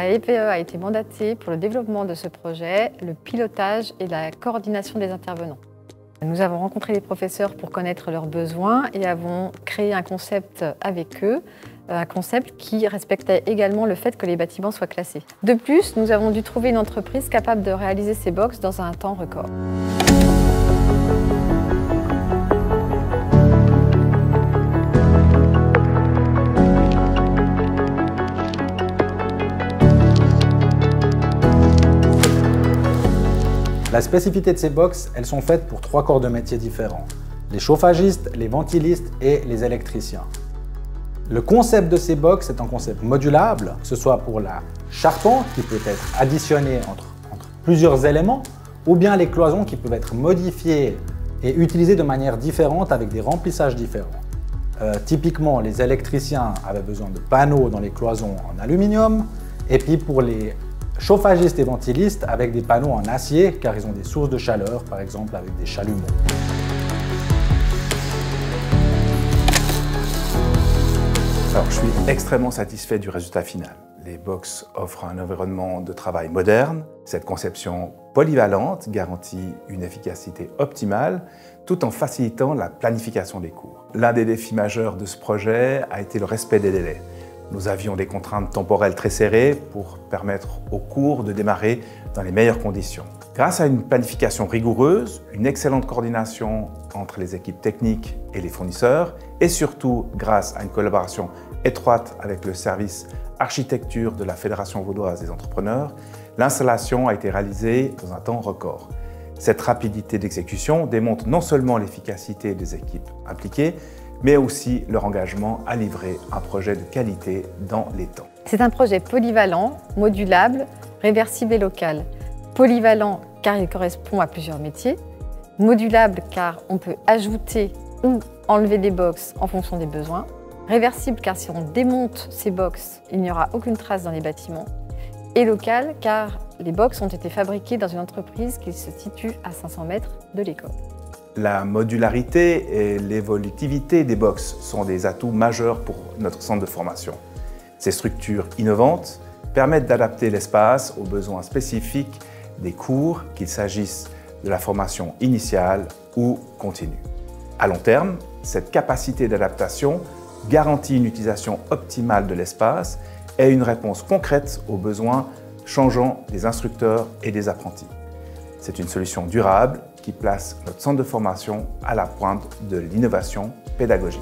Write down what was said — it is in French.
La EPE a été mandatée pour le développement de ce projet, le pilotage et la coordination des intervenants. Nous avons rencontré les professeurs pour connaître leurs besoins et avons créé un concept avec eux, un concept qui respectait également le fait que les bâtiments soient classés. De plus, nous avons dû trouver une entreprise capable de réaliser ces box dans un temps record. La spécificité de ces box, elles sont faites pour 3 corps de métiers différents. Les chauffagistes, les ventilistes et les électriciens. Le concept de ces box est un concept modulable, que ce soit pour la charpente qui peut être additionnée entre plusieurs éléments, ou bien les cloisons qui peuvent être modifiées et utilisées de manière différente avec des remplissages différents. Typiquement, les électriciens avaient besoin de panneaux dans les cloisons en aluminium, et puis pour les chauffagistes et ventilistes avec des panneaux en acier car ils ont des sources de chaleur, par exemple avec des chalumeaux. Alors, je suis extrêmement satisfait du résultat final. Les box offrent un environnement de travail moderne. Cette conception polyvalente garantit une efficacité optimale tout en facilitant la planification des cours. L'un des défis majeurs de ce projet a été le respect des délais. Nous avions des contraintes temporelles très serrées pour permettre aux cours de démarrer dans les meilleures conditions. Grâce à une planification rigoureuse, une excellente coordination entre les équipes techniques et les fournisseurs, et surtout grâce à une collaboration étroite avec le service architecture de la Fédération vaudoise des entrepreneurs, l'installation a été réalisée dans un temps record. Cette rapidité d'exécution démontre non seulement l'efficacité des équipes impliquées, mais aussi leur engagement à livrer un projet de qualité dans les temps. C'est un projet polyvalent, modulable, réversible et local. Polyvalent car il correspond à plusieurs métiers. Modulable car on peut ajouter ou enlever des box en fonction des besoins. Réversible car si on démonte ces box, il n'y aura aucune trace dans les bâtiments. Et local car les box ont été fabriquées dans une entreprise qui se situe à 500 mètres de l'école. La modularité et l'évolutivité des box sont des atouts majeurs pour notre centre de formation. Ces structures innovantes permettent d'adapter l'espace aux besoins spécifiques des cours, qu'il s'agisse de la formation initiale ou continue. À long terme, cette capacité d'adaptation garantit une utilisation optimale de l'espace et une réponse concrète aux besoins changeants des instructeurs et des apprentis. C'est une solution durable qui place notre centre de formation à la pointe de l'innovation pédagogique.